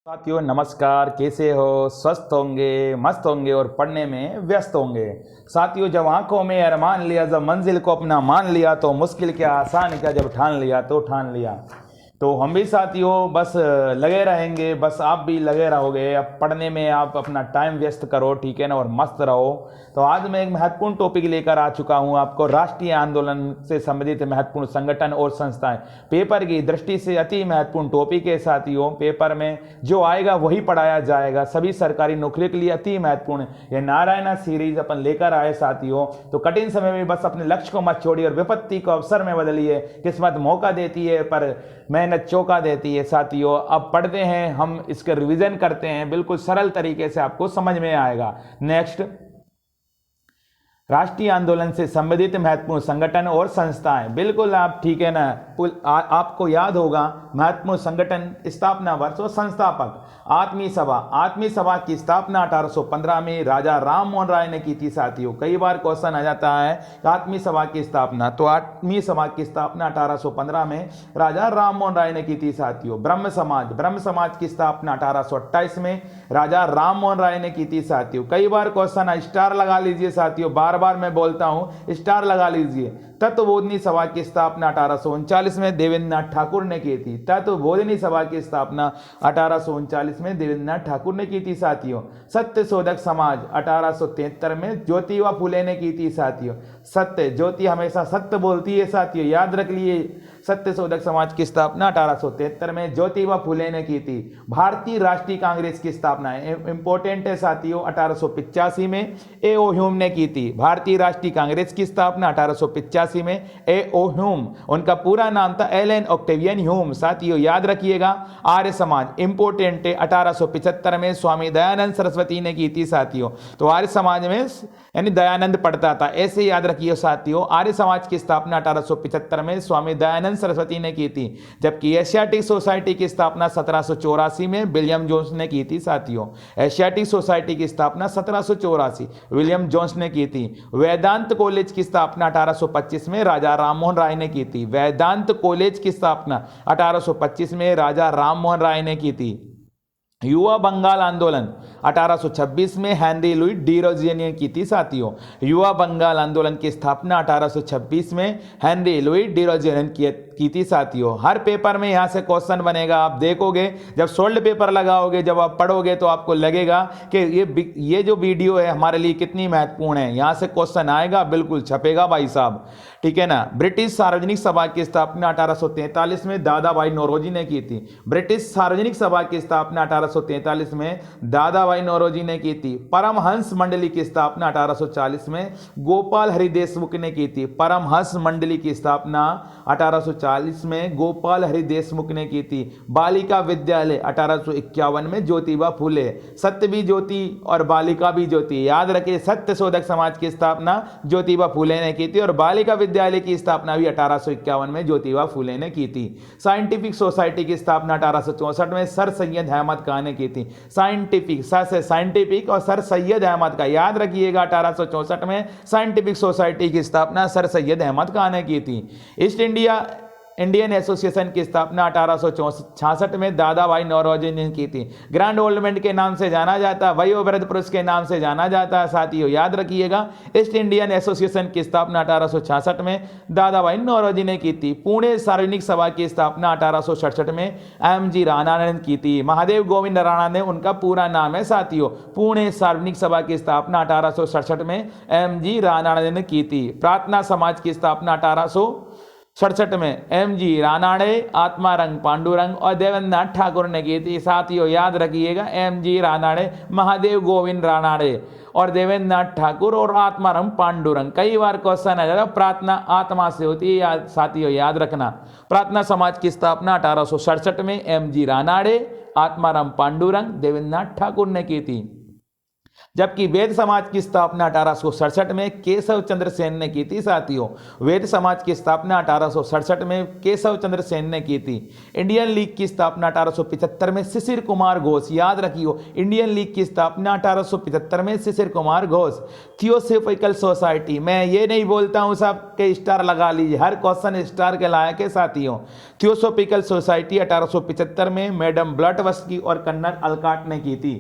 साथियों नमस्कार, कैसे हो? स्वस्थ होंगे, मस्त होंगे और पढ़ने में व्यस्त होंगे। साथियों, जब आंखों में अरमान लिया, जब मंजिल को अपना मान लिया, तो मुश्किल क्या आसान क्या, जब ठान लिया तो ठान लिया। तो हम भी साथियों बस लगे रहेंगे, बस आप भी लगे रहोगे। अब पढ़ने में आप अपना टाइम व्यस्त करो, ठीक है ना, और मस्त रहो। तो आज मैं एक महत्वपूर्ण टॉपिक लेकर आ चुका हूं आपको, राष्ट्रीय आंदोलन से संबंधित महत्वपूर्ण संगठन और संस्थाएं। पेपर की दृष्टि से अति महत्वपूर्ण टॉपिक है साथियों। पेपर में जो आएगा वही पढ़ाया जाएगा, सभी सरकारी नौकरियों के लिए अति महत्वपूर्ण। ये नारायणा सीरीज अपन लेकर आए साथियों। तो कठिन समय में बस अपने लक्ष्य को मत छोड़िए और विपत्ति को अवसर में बदलिए। किस्मत मौका देती है पर मेहनत चौका देती है साथियों। अब पढ़ते हैं हम, इसके रिवीजन करते हैं, बिल्कुल सरल तरीके से आपको समझ में आएगा। नेक्स्ट, राष्ट्रीय आंदोलन से संबंधित महत्वपूर्ण संगठन और संस्थाएं। बिल्कुल आप ठीक है ना, आपको याद होगा महत्वपूर्ण संगठन, स्थापना वर्ष और संस्थापक। आत्मीय सभा। आत्मीय सभा की स्थापना 1815 में राजा राम मोहन राय ने की थी साथियों। कई बार क्वेश्चन आ जाता है आत्मीय सभा की स्थापना, तो आत्मीय सभा की स्थापना 1815 में राजा राम मोहन राय ने की थी साथियों। ब्रह्म समाज। ब्रह्म समाज की स्थापना 1828 में राजा राम मोहन राय ने की थी साथियों। कई बार क्वेश्चन, स्टार लगा लीजिए साथियों, बार बार मैं बोलता हूं, स्टार लगा लीजिए। तत्वबोधिनी सभा की स्थापना 1839 में देवेंद्रनाथ ठाकुर ने की थी। तत्वबोधिनी सभा की स्थापना 1839 में देवेंद्रनाथ ठाकुर ने की थी साथियों। सत्य शोधक समाज 1873 में ज्योतिबा फुले ने की थी साथियों। सत्य, ज्योति हमेशा सत्य बोलती है साथियों, याद रख लिए। सत्य शोधक समाज की स्थापना 1873 में ज्योतिबा फुले ने की थी। भारतीय राष्ट्रीय कांग्रेस की स्थापना इंपॉर्टेंट है साथियों, 1885 में ए.ओ. ह्यूम ने की थी। भारतीय राष्ट्रीय कांग्रेस की स्थापना 1885 में ए.ओ. ह्यूम, उनका पूरा नाम था एलन ऑक्टेवियन ह्यूम साथियों, याद रखिएगा। आर्य समाज इंपॉर्टेंट है, 1875 में स्वामी दयानंद सरस्वती ने की थी साथियों। तो आर्य समाज में यानी दयानंद पढ़ता था, ऐसे याद रखिए साथियों। आर्य समाज की स्थापना 1875 में स्वामी दयानंद सरस्वती ने की थी, जबकि एशियाटिक सोसाइटी की स्थापना 1784 में विलियम जोन्स ने की थी साथियों। एशियाटिक सोसाइटी की स्थापना 1784 विलियम जोन्स ने की थी। वेदांत कॉलेज की स्थापना 1825 में राजा राममोहन राय ने की थी। वेदांत कॉलेज की स्थापना 1825 में राजा राममोहन राय ने की थी। युवा बंगाल आंदोलन 1826 में हेनरी लुई डिरोजियर ने की थी साथियों। युवा बंगाल आंदोलन की स्थापना 1826 में हेनरी लुई डिरोजियर ने की थी साथियों। हर पेपर में यहां से क्वेश्चन बनेगा, आप देखोगे जब सोल्ड पेपर लगाओगे, जब आप पढ़ोगे तो आपको लगेगा कि ये जो वीडियो है हमारे लिए कितनी महत्वपूर्ण है। यहां से क्वेश्चन आएगा, बिल्कुल छपेगा भाई साहब, ठीक है ना। ब्रिटिश सार्वजनिक सभा की स्थापना 1843 में दादा भाई नौरोजी ने की थी। ब्रिटिश सार्वजनिक सभा की स्थापना 1843 में दादा भाई नौरोजी ने की थी। परमहंस मंडली की स्थापना 1840 में गोपाल हरि देशमुख ने की थी। परमहंस मंडली की स्थापना 1840 में गोपाल हरि देशमुख ने की थी। बालिका विद्यालय 1851 में ज्योतिबा फुले। सत्य भी ज्योति और बालिका भी ज्योति, याद रखिए। सत्य शोधक समाज की स्थापना ज्योतिबा फुले ने की थी और बालिका विद्यालय की स्थापना भी 1851 में ज्योतिबा फुले ने की थी। साइंटिफिक सोसाइटी की स्थापना 1864 में सर सैयद अहमद खान ने की थी। साइंटिफिक, सर से साइंटिफिक और सर सैयद अहमद का, याद रखिएगा। 1864 में साइंटिफिक सोसाइटी की स्थापना सर सैयद अहमद खान ने की थी। ईस्ट इंडियन एसोसिएशन की स्थापना 1866 में दादा भाई नौरोजी ने की थी। ग्रैंड ओल्डमेंट के नाम से जाना जाता है, वयोवृद्ध पुरुष के नाम से जाना जाता है साथियों, याद रखिएगा। ईस्ट इंडियन एसोसिएशन की स्थापना 1866 में दादा भाई नौरोजी ने की थी। पुणे सार्वजनिक सभा की स्थापना 1867 में एम.जी. राणा ने की थी। महादेव गोविंद राणा ने उनका पूरा नाम है साथियों। पुणे सार्वजनिक सभा की स्थापना 1867 में एम.जी. राणा ने की थी। प्रार्थना समाज की स्थापना 1867 में एम.जी. रानाडे, आत्मारंग पांडुरंग और देवेंद्रनाथ ठाकुर ने की थी साथियों, याद रखिएगा। एम.जी. रानाडे, महादेव गोविंद रानाडे और देवेंद्रनाथ ठाकुर और आत्मारंग पांडुरंग। कई बार क्वेश्चन आ जाता है, प्रार्थना आत्मा से होती है साथियों, याद रखना। प्रार्थना समाज की स्थापना 1867 में एम.जी. रानाडे, आत्माराम पांडुरंग, देवेंद्रनाथ ठाकुर ने की थी। जबकि वेद समाज की स्थापना 1867 में केशव चंद्र सेन ने की थी साथियों। वेद समाज की स्थापना 1867 में केशव चंद्र सेन ने की थी। इंडियन लीग की स्थापना 1875 में शिशिर कुमार घोष, याद रखियो, इंडियन लीग की स्थापना 1875 में शिशिर कुमार घोष। थियोसॉफिकल सोसाइटी, मैं ये नहीं बोलता हूं सब के स्टार लगा लीजिए, हर क्वेश्चन स्टार के लायक है साथियों। थियोसॉफिकल सोसाइटी 1875 में मैडम ब्लॉटवर्स्की और कर्नल अलकाट ने की थी।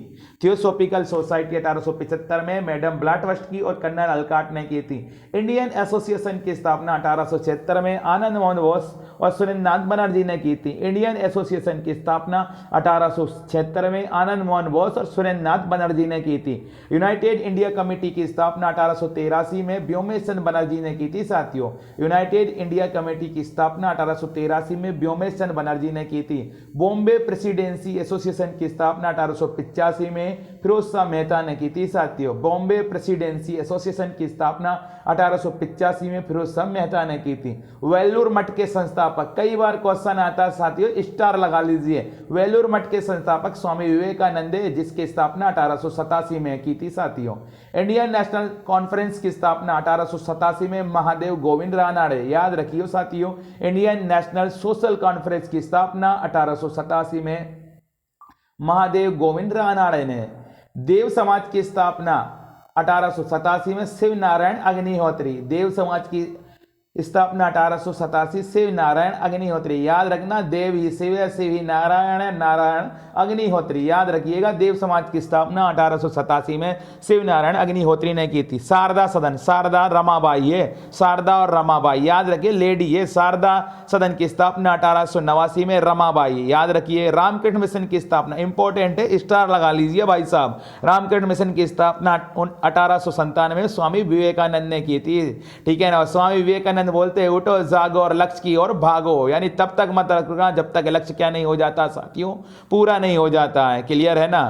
थियोसॉफिकल सोसाइटी 1875 में मैडम ब्लॉटवर्स्की और कर्नल अलकाट ने की थी। इंडियन एसोसिएशन की स्थापना 1876 में आनंद मोहन बोस और सुरेंद्रनाथ बनर्जी ने की थी। इंडियन एसोसिएशन की स्थापना 1876 में आनंद मोहन बोस और सुरेंद्रनाथ बनर्जी ने की थी। यूनाइटेड इंडिया कमेटी की स्थापना 1883 में व्योमेश बनर्जी ने की थी साथियों। यूनाइटेड इंडिया कमेटी की स्थापना 1883 में व्योमेश बनर्जी ने की थी। बॉम्बे प्रेसिडेंसी एसोसिएशन की स्थापना 1885 में फिरोज शाह मेहता ने की थी साथियों। बॉम्बे प्रेसिडेंसी एसोसिएशन की स्थापना 1885 में फिरोज शाह मेहता ने की थी। वेलूर मठ के संस्थापक, कई बार क्वेश्चन आता है साथियों, स्टार लगा लीजिए। वेलूर मठ के संस्थापक स्वामी विवेकानंद है, जिसकी स्थापना 1887 में की थी साथियों। इंडियन नेशनल कॉन्फ्रेंस की स्थापना 1887 में महादेव गोविंद रानड़े, याद रखियो साथियों। इंडियन नेशनल सोशल कॉन्फ्रेंस की स्थापना 1887 में महादेव गोविंद रानड़े ने। देव समाज की स्थापना 1887 में शिव नारायण अग्निहोत्री। देव समाज की स्थापना 1887 शिव नारायण अग्निहोत्री, याद रखना, देव ही शिव है, शिव ही नारायण है, नारायण अग्निहोत्री, याद रखिएगा। देव समाज की स्थापना 1887 में शिव नारायण अग्निहोत्री ने की थी। शारदा सदन, शारदा रमाबाई है, शारदा और रमाबाई, याद रखिए, लेडी है। शारदा सदन की स्थापना 1889 में रमाबाई, याद रखिए। रामकृष्ण मिशन की स्थापना, इंपॉर्टेंट है, स्टार लगा लीजिए भाई साहब। रामकृष्ण मिशन की स्थापना 1897 में स्वामी विवेकानंद ने की थी, ठीक है ना। स्वामी विवेकानंद बोलते हैं, उठो जागो और लक्ष्य की ओर भागो, यानी तब तक मत रखना जब तक लक्ष्य क्या नहीं हो जाता साथियों, पूरा नहीं हो जाता है। क्लियर है ना।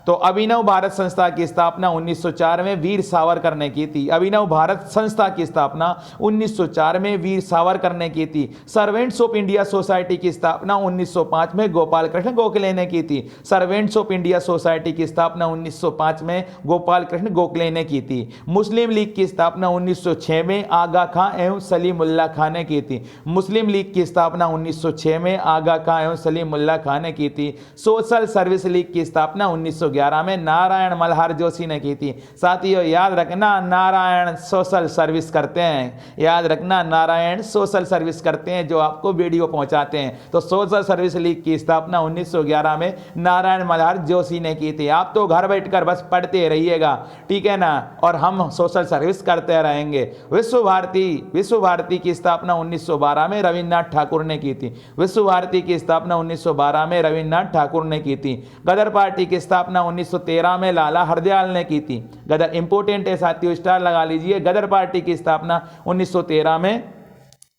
तो अभिनव भारत संस्था की स्थापना 1904 में वीर सावरकर ने की थी। अभिनव भारत संस्था की स्थापना 1904 में वीर सावरकर ने की थी। सर्वेंट्स ऑफ इंडिया सोसाइटी की स्थापना 1905 में गोपाल कृष्ण गोखले ने की थी। सर्वेंट्स ऑफ इंडिया सोसाइटी की स्थापना 1905 में गोपाल कृष्ण गोखले ने की थी। मुस्लिम लीग की स्थापना 1906 में आगा खां एवं सलीमुल्लाह खां ने की थी। मुस्लिम लीग की स्थापना 1906 में आगा खां एवं सलीमुल्लाह खां ने की थी। सोशल सर्विस लीग की स्थापना 1911 में नारायण मल्हार जोशी ने की थी। साथियों याद रखना, नारायण सोशल सर्विस करते हैं, याद रखना, नारायण सोशल सर्विस करते हैं, जो आपको वीडियो पहुंचाते हैं। तो सोशल सर्विस लीग की स्थापना 1911 में नारायण मल्हार जोशी ने की थी। आप तो घर बैठकर बस पढ़ते रहिएगा, ठीक है ना, और हम सोशल सर्विस करते रहेंगे। विश्व भारती की स्थापना 1912 में रविन्द्रनाथ ठाकुर ने की थी। विश्व भारती की स्थापना 1912 में रविन्द्रनाथ ठाकुर ने की थी। गदर पार्टी की स्थापना 1913 में लाला हरदयाल ने की थी। गदर इंपोर्टेंट है साथियों, स्टार लगा लीजिए। गदर पार्टी की स्थापना 1913 में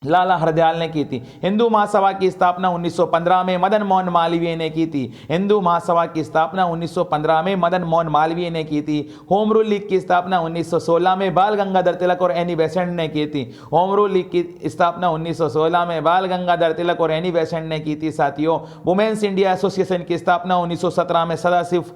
लाला हरदयाल ने की थी। हिंदू महासभा की स्थापना 1915 में मदन मोहन मालवीय ने की थी। हिंदू महासभा की स्थापना 1915 में मदन मोहन मालवीय ने की थी। होम रूल लीग की स्थापना 1916 में बाल गंगाधर तिलक और एनी बेसेंट ने की थी। होम रूल लीग की स्थापना 1916 में बाल गंगाधर तिलक और एनी बेसेंट ने की थी साथियों। वुमेन्स इंडिया एसोसिएशन की स्थापना 1917 में सदाशिव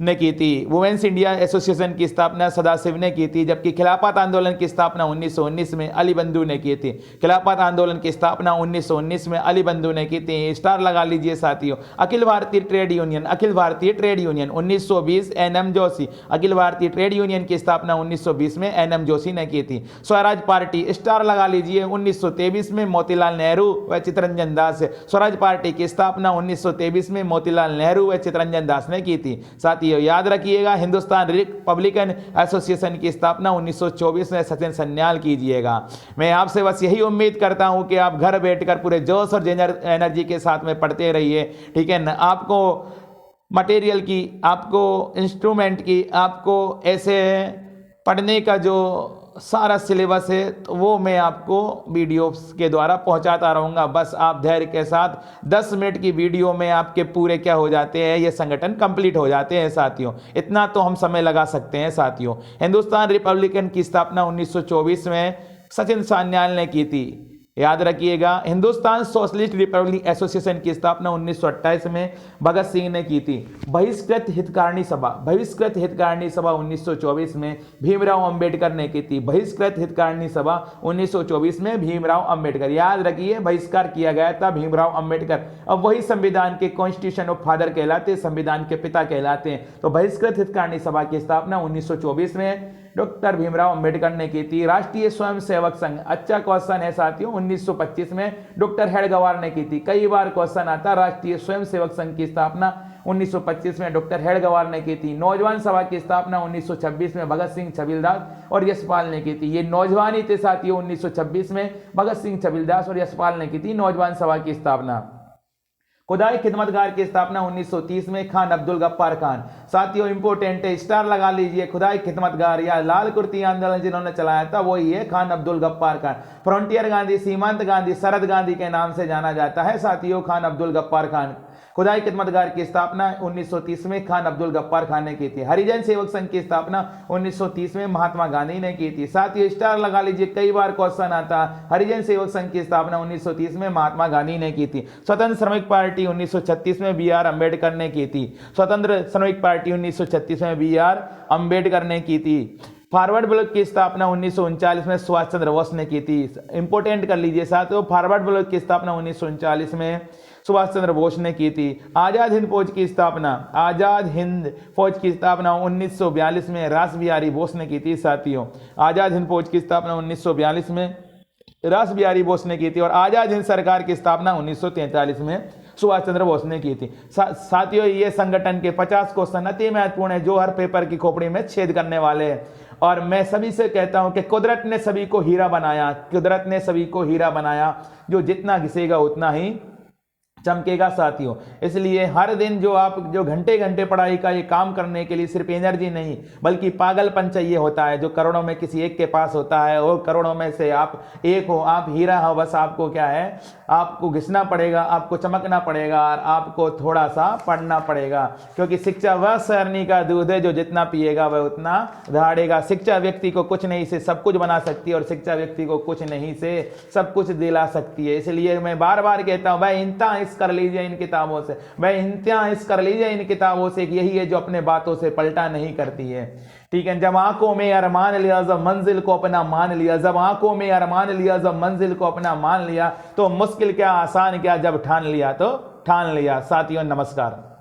ने की थी। वुमेन्स इंडिया एसोसिएशन की स्थापना सदाशिव ने की थी। जबकि खिलाफत आंदोलन की स्थापना 1919 में अली बंधु ने की थी। खिलाफत आंदोलन की स्थापना 1919 में अली बंधु ने की थी। स्टार लगा लीजिए साथियों। Akhil Bharatiya trade union 1920 NM Joshi. Akhil Bharatiya trade union की स्थापना 1920 में एनएम जोशी ने की थी। स्वराज पार्टी, स्टार लगा लीजिए, 1923 में मोतीलाल नेहरू व चित्तरंजन दास। स्वराज पार्टी की स्थापना 1923 में मोतीलाल नेहरू व चित्तरंजन दास ने की थी। याद रखिएगा। हिंदुस्तान रिपब्लिकन एसोसिएशन की स्थापना 1924 में सचिन सन्याल कीजिएगा। मैं आपसे बस यही उम्मीद करता हूं कि आप घर बैठकर पूरे जोश और एनर्जी के साथ में पढ़ते रहिए, ठीक है ना। आपको मटेरियल की, आपको इंस्ट्रूमेंट की, आपको ऐसे पढ़ने का जो सारा सिलेबस है तो वो मैं आपको वीडियोस के द्वारा पहुंचाता रहूँगा। बस आप धैर्य के साथ 10 मिनट की वीडियो में आपके पूरे क्या हो जाते हैं, ये संगठन कंप्लीट हो जाते हैं साथियों। इतना तो हम समय लगा सकते हैं साथियों। हिंदुस्तान रिपब्लिकन की स्थापना 1924 में सचिन सान्याल ने की थी। याद रखिएगा। हिंदुस्तान सोशलिस्ट रिपब्लिक एसोसिएशन की स्थापना 1928 में भगत सिंह ने की थी। बहिष्कृत हितकारिणी सभा 1924 में भीमराव अंबेडकर ने की थी। बहिष्कृत हितकारिणी सभा 1924 में भीमराव अंबेडकर, याद रखिए बहिष्कार किया गया था भीमराव अंबेडकर। अब वही संविधान के कॉन्स्टिट्यूशन ऑफ फादर कहलाते, संविधान के पिता कहलाते हैं। तो बहिष्कृत हितकारिणी सभा की स्थापना 1924 में डॉक्टर भीमराव अंबेडकर ने की थी। राष्ट्रीय स्वयंसेवक संघ, अच्छा क्वेश्चन है साथियों, 1925 में डॉक्टर हेडगेवार ने की थी। कई बार क्वेश्चन आता, राष्ट्रीय स्वयंसेवक संघ की स्थापना 1925 में डॉक्टर हेडगेवार ने की थी। नौजवान सभा की स्थापना 1926 में भगत सिंह छबीलदास और यशपाल ने की थी। ये नौजवान ही थे साथियों, 1926 में भगत सिंह छबीलदास और यशपाल ने की थी नौजवान सभा की स्थापना। खुदाई खिदमतगार की स्थापना 1930 में खान अब्दुल गफ्फार खान। साथियों इंपोर्टेंट है, स्टार लगा लीजिए। खुदाई खिदमतगार या लाल कुर्ती आंदोलन जिन्होंने चलाया था वही है खान अब्दुल गफ्फार खान। फ्रंटियर गांधी, सीमांत गांधी, शरद गांधी के नाम से जाना जाता है साथियों खान अब्दुल गफ्फार खान। खुदाई खिदमतगार की स्थापना 1930 में खान अब्दुल गफ्फार खान ने की थी। हरिजन सेवक संघ की स्थापना 1930 में महात्मा गांधी ने की थी। साथियों स्टार लगा लीजिए, कई बार क्वेश्चन आता। हरिजन सेवक संघ की स्थापना 1930 में महात्मा गांधी ने की थी। स्वतंत्र श्रमिक पार्टी 1936 में बी.आर. अंबेडकर ने की थी। स्वतंत्र श्रमिक पार्टी 1936 में बी.आर. अंबेडकर ने की थी। फॉरवर्ड ब्लॉक की स्थापना 1939 में सुभाष चंद्र बोस ने की थी। इंपोर्टेंट कर लीजिए साथियों, फॉरवर्ड ब्लॉक की स्थापना 1939 में सुभाष चंद्र बोस ने की थी। आजाद हिंद फौज की स्थापना 1942 में रास बिहारी बोस ने की थी साथियों। आजाद हिंद फौज की स्थापना 1942 में रास बिहारी बोस ने की थी और आजाद हिंद सरकार की स्थापना 1943 में सुभाष चंद्र बोस ने की थी। साथियों ये संगठन के 50 क्वेश्चन अति महत्वपूर्ण है जो हर पेपर की खोपड़ी में छेद करने वाले हैं। और मैं सभी से कहता हूं कि कुदरत ने सभी को हीरा बनाया, कुदरत ने सभी को हीरा बनाया, जो जितना घिसेगा उतना ही चमकेगा साथियों। इसलिए हर दिन जो घंटे घंटे पढ़ाई का ये काम करने के लिए सिर्फ एनर्जी नहीं बल्कि पागलपन चाहिए होता है, जो करोड़ों में किसी एक के पास होता है और करोड़ों में से आप एक हो, आप हीरा हो। बस आपको क्या है, आपको घिसना पड़ेगा, आपको चमकना पड़ेगा और आपको थोड़ा सा पढ़ना पड़ेगा, क्योंकि शिक्षा वह सरनी का दूध है जो जितना पिएगा वह उतना दहाड़ेगा। शिक्षा व्यक्ति को कुछ नहीं से सब कुछ बना सकती है और शिक्षा व्यक्ति को कुछ नहीं से सब कुछ दिला सकती है। इसलिए मैं बार बार कहता हूं भाई इंतहा कर लीजिए इन किताबों से, भाई इंतहा कर लीजिए इन किताबों से। यही है जो अपने बातों से पलटा नहीं करती है। ठीक है, जब आंखों में अरमान लिया, जब मंजिल को अपना मान लिया, जब आंखों में अरमान लिया, जब मंजिल को अपना मान लिया, तो मुश्किल क्या आसान क्या, जब ठान लिया तो ठान लिया। साथियों नमस्कार।